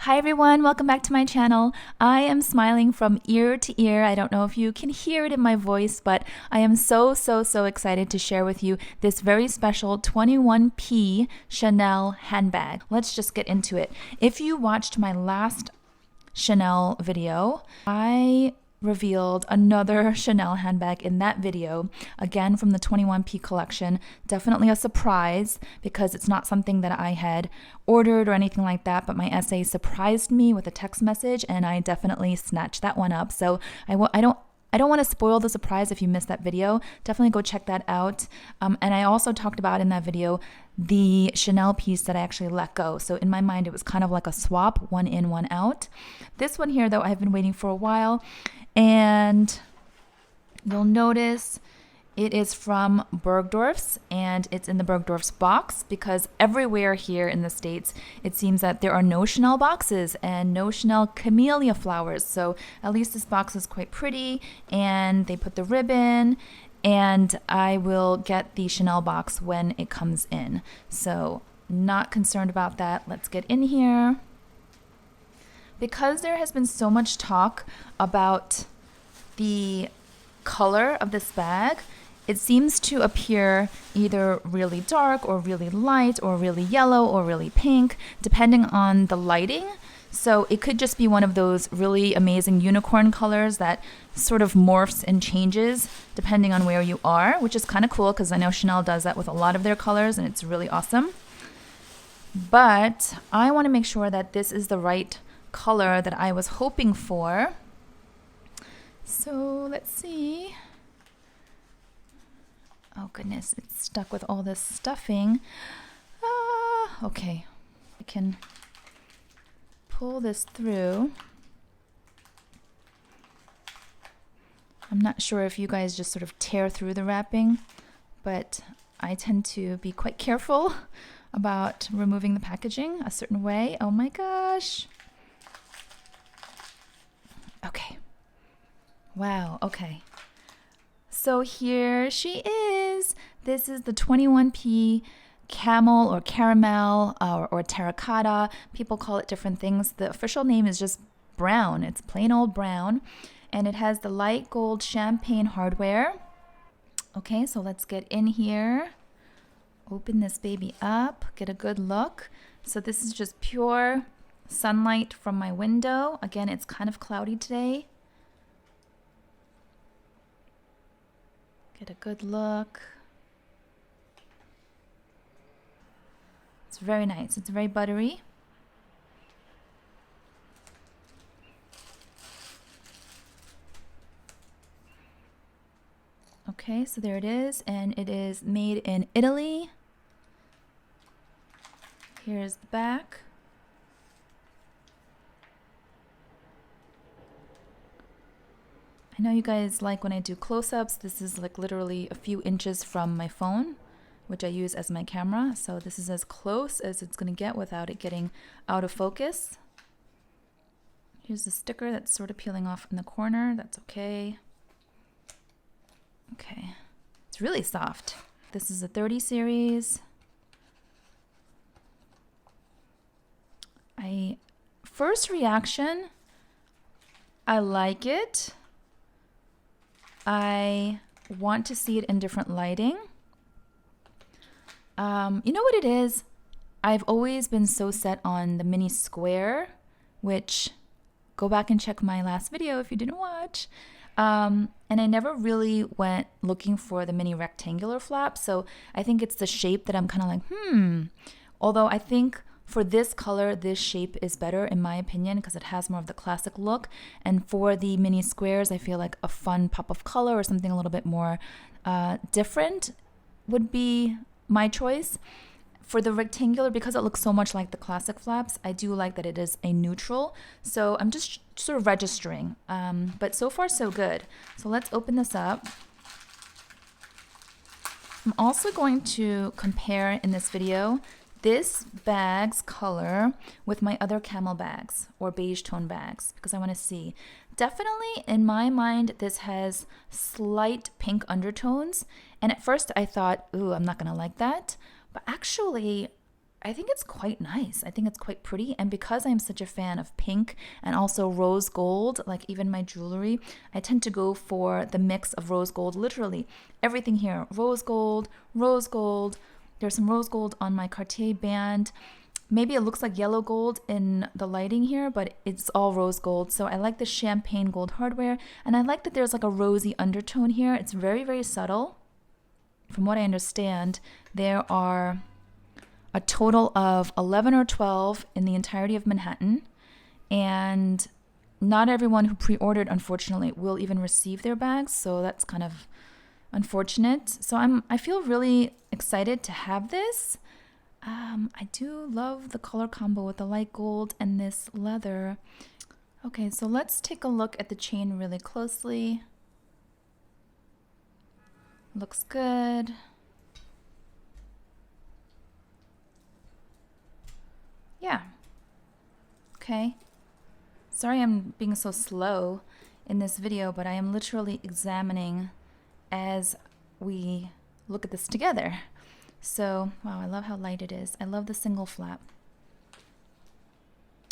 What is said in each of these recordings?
Hi everyone, welcome back to my channel. I am smiling from ear to ear. I don't know if you can hear it in my voice, but I am so excited to share with you this very special 21p Chanel handbag. Let's just get into it. If you watched my last Chanel video, I revealed another Chanel handbag in that video, again from the 21p collection. Definitely a surprise because it's not something that I had ordered or anything like that, but my SA surprised me with a text message and I definitely snatched that one up. So I don't want to spoil the surprise if you missed that video. Definitely go check that out. And I also talked about in that video the Chanel piece that I actually let go. So in my mind, it was kind of like a swap, one in, one out. This one here, though, I've been waiting for a while. And you'll notice it is from Bergdorf's, and it's in the Bergdorf's box because everywhere here in the States, it seems that there are no Chanel boxes and no Chanel camellia flowers. So at least this box is quite pretty, and they put the ribbon, and I will get the Chanel box when it comes in. So not concerned about that. Let's get in here. Because there has been so much talk about the color of this bag, it seems to appear either really dark or really light or really yellow or really pink, depending on the lighting. So it could just be one of those really amazing unicorn colors that sort of morphs and changes depending on where you are, which is kind of cool because I know Chanel does that with a lot of their colors and it's really awesome. But I want to make sure that this is the right color that I was hoping for. So let's see. Oh goodness, it's stuck with all this stuffing. Okay, I can pull this through. I'm not sure if you guys just sort of tear through the wrapping, but I tend to be quite careful about removing the packaging a certain way. Oh my gosh. Okay. Wow, okay. So here she is. This is the 21p camel or caramel or terracotta. People call it different things. The official name is just brown. It's plain old brown. And it has the light gold champagne hardware. Okay, so let's get in here. Open this baby up. Get a good look. So this is just pure sunlight from my window. Again, it's kind of cloudy today. Get a good look. It's very nice. It's very buttery. Okay, so there it is, and it is made in Italy. Here's the back. I know you guys like when I do close-ups. This is like literally a few inches from my phone, which I use as my camera. So this is as close as it's going to get without it getting out of focus. Here's the sticker that's sort of peeling off in the corner. That's okay. Okay. It's really soft. This is a 30 series. First reaction, I like it. I want to see it in different lighting. You know what it is? I've always been so set on the mini square, which go back and check my last video if you didn't watch. And I never really went looking for the mini rectangular flap. So I think it's the shape that I'm kind of like, Although I think for this color, this shape is better in my opinion because it has more of the classic look. And for the mini squares, I feel like a fun pop of color or something a little bit more different would be my choice. For the rectangular, because it looks so much like the classic flaps, I do like that it is a neutral. So I'm just sort of registering. But so far, so good. So let's open this up. I'm also going to compare in this video this bag's color with my other camel bags or beige tone bags because I want to see. Definitely in my mind, this has slight pink undertones. And at first I thought, ooh, I'm not going to like that. But actually, I think it's quite nice. I think it's quite pretty. And because I'm such a fan of pink and also rose gold, like even my jewelry, I tend to go for the mix of rose gold. Literally everything here, rose gold, rose gold. There's some rose gold on my Cartier band. Maybe it looks like yellow gold in the lighting here, but it's all rose gold. So I like the champagne gold hardware. And I like that there's like a rosy undertone here. It's very, very subtle. From what I understand, there are a total of 11 or 12 in the entirety of Manhattan, and not everyone who pre-ordered, unfortunately, will even receive their bags, so that's kind of unfortunate. So I feel really excited to have this. I do love the color combo with the light gold and this leather. Okay, so let's take a look at the chain really closely. Looks good. Yeah. Okay. Sorry I'm being so slow in this video, but I am literally examining as we look at this together. So, wow, I love how light it is. I love the single flap.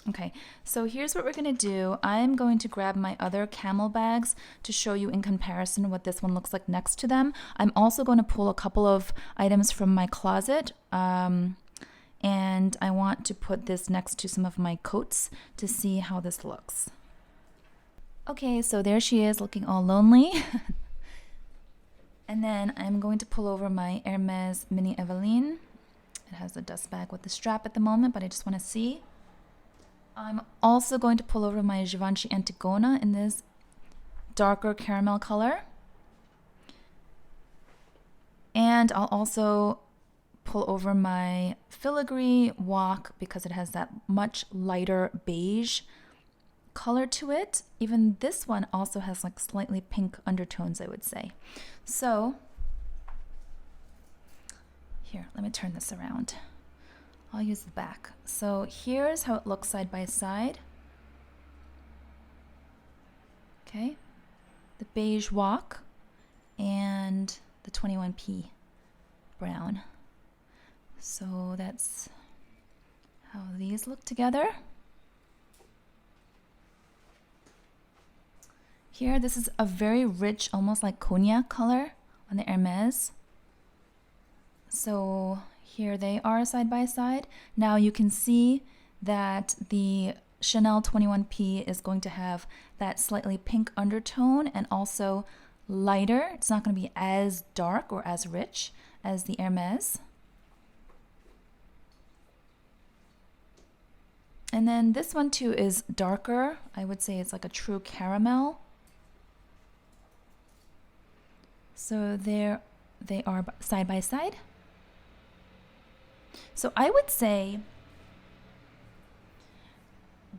Okay, so here's what we're gonna do. I'm going to grab my other camel bags to show you in comparison what this one looks like next to them. I'm also going to pull a couple of items from my closet. And I want to put this next to some of my coats to see how this looks. Okay, so there she is looking all lonely. And then I'm going to pull over my Hermes Mini Eveline. It has a dust bag with the strap at the moment, but I just want to see. I'm also going to pull over my Givenchy Antigona in this darker caramel color. And I'll also pull over my filigree walk because it has that much lighter beige color to it. Even this one also has like slightly pink undertones, I would say. So here, let me turn this around. I'll use the back. So here's how it looks side by side. Okay, the beige walk and the 21P brown. So that's how these look together. Here, this is a very rich, almost like cognac color on the Hermes. So here they are side by side. Now you can see that the Chanel 21P is going to have that slightly pink undertone and also lighter. It's not going to be as dark or as rich as the Hermes. And then this one too is darker. I would say it's like a true caramel. So there they are side by side. So I would say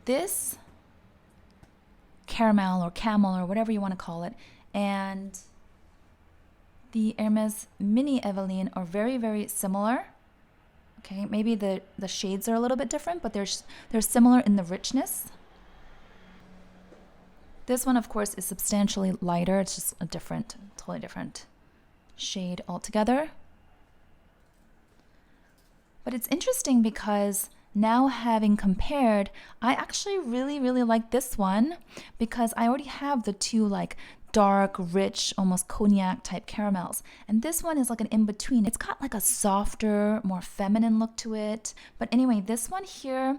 this caramel or camel or whatever you want to call it and the Hermes Mini Eveline are very, very similar. Okay, maybe the shades are a little bit different, but they're similar in the richness. This one, of course, is substantially lighter. It's just a different, totally different shade altogether. But it's interesting because now having compared, I actually really, really like this one because I already have the two like dark, rich, almost cognac type caramels. And this one is like an in-between. It's got like a softer, more feminine look to it. But anyway, this one here,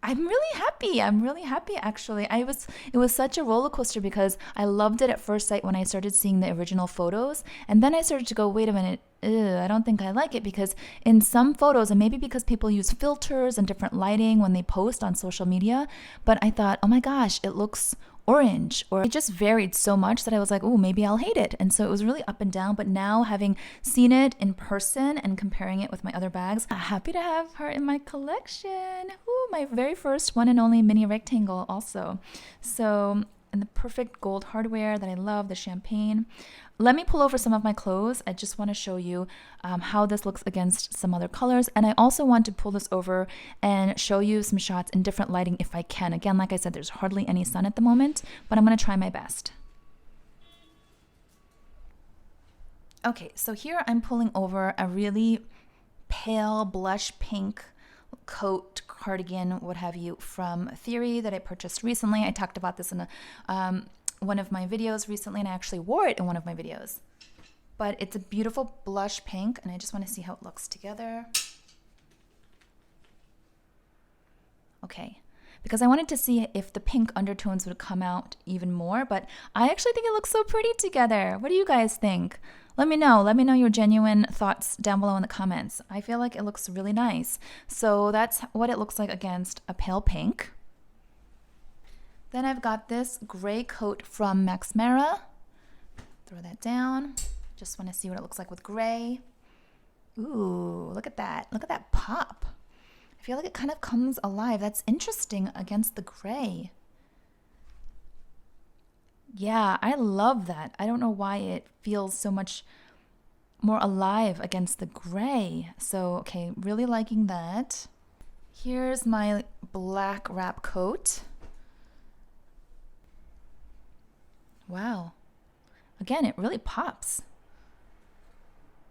I'm really happy. I'm really happy actually. It was such a roller coaster because I loved it at first sight when I started seeing the original photos. And then I started to go, wait a minute, I don't think I like it because in some photos, and maybe because people use filters and different lighting when they post on social media, but I thought, oh my gosh, it looks orange, or it just varied so much that I was like, oh, maybe I'll hate it. And so it was really up and down. But now having seen it in person and comparing it with my other bags, I'm happy to have her in my collection. Ooh, my very first one and only mini rectangle also. So, and the perfect gold hardware that I love, the champagne. Let me pull over some of my clothes. I just want to show you how this looks against some other colors. And I also want to pull this over and show you some shots in different lighting if I can. Again, like I said, there's hardly any sun at the moment, but I'm going to try my best. Okay, so here I'm pulling over a really pale blush pink coat, cardigan, what have you, from Theory that I purchased recently. I talked about this in one of my videos recently, and I actually wore it in one of my videos. But it's a beautiful blush pink, and I just want to see how it looks together. Okay, because I wanted to see if the pink undertones would come out even more, but I actually think it looks so pretty together. What do you guys think? Let me know. Let me know your genuine thoughts down below in the comments. I feel like it looks really nice. So that's what it looks like against a pale pink. Then I've got this gray coat from Max Mara. Throw that down. Just want to see what it looks like with gray. Ooh, look at that. Look at that pop. I feel like it kind of comes alive. That's interesting against the gray. Yeah, I love that. I don't know why it feels so much more alive against the gray. So, okay, really liking that. Here's my black wrap coat. Wow. Again, it really pops.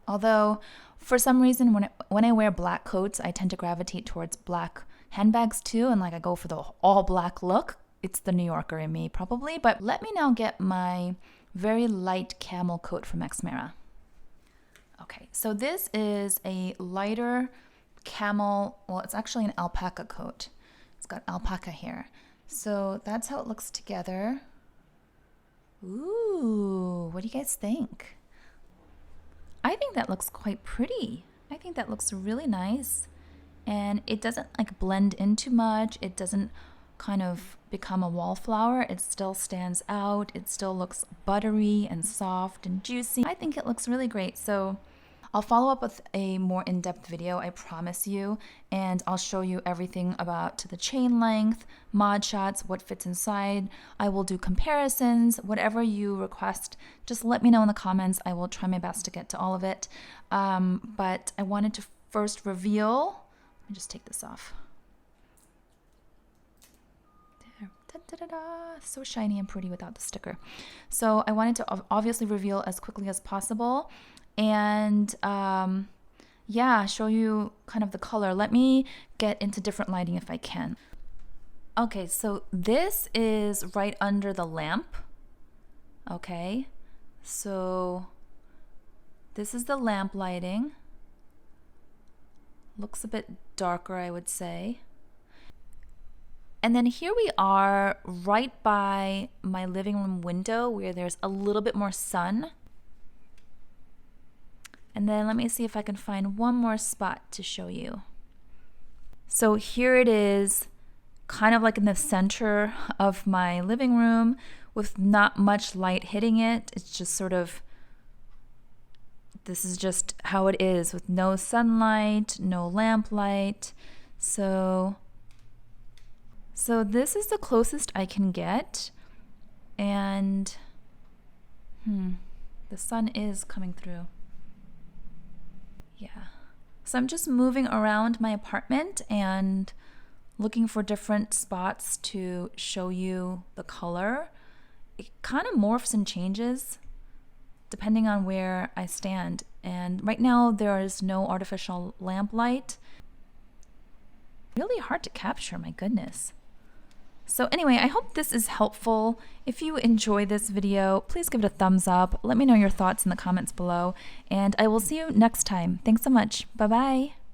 Although, for some reason, when I wear black coats, I tend to gravitate towards black handbags too, and like I go for the all black look. It's the New Yorker in me probably, but let me now get my very light camel coat from Max Mara. Okay, so this is a lighter camel, well, it's actually an alpaca coat. It's got alpaca hair. So that's how it looks together. Ooh, what do you guys think? I think that looks quite pretty. I think that looks really nice. And it doesn't like blend in too much. It doesn't kind of become a wallflower. It still stands out. It still looks buttery and soft and juicy. I think it looks really great. So I'll follow up with a more in-depth video, I promise you, and I'll show you everything about the chain length, mod shots, what fits inside. I will do comparisons, whatever you request. Just let me know in the comments. I will try my best to get to all of it. But I wanted to first reveal, let me just take this off. There. Da-da-da-da. So shiny and pretty without the sticker. So I wanted to obviously reveal as quickly as possible. And yeah, show you kind of the color. Let me get into different lighting if I can. Okay, so this is right under the lamp. Okay, so this is the lamp lighting. Looks a bit darker, I would say. And then here we are right by my living room window where there's a little bit more sun. And then let me see if I can find one more spot to show you. So here it is, kind of like in the center of my living room with not much light hitting it. It's just sort of, this is just how it is with no sunlight, no lamp light. So this is the closest I can get. And the sun is coming through. Yeah, so I'm just moving around my apartment and looking for different spots to show you the color. It kind of morphs and changes depending on where I stand. And right now there is no artificial lamp light. Really hard to capture, my goodness. So anyway, I hope this is helpful. If you enjoy this video, please give it a thumbs up. Let me know your thoughts in the comments below, and I will see you next time. Thanks so much. Bye-bye.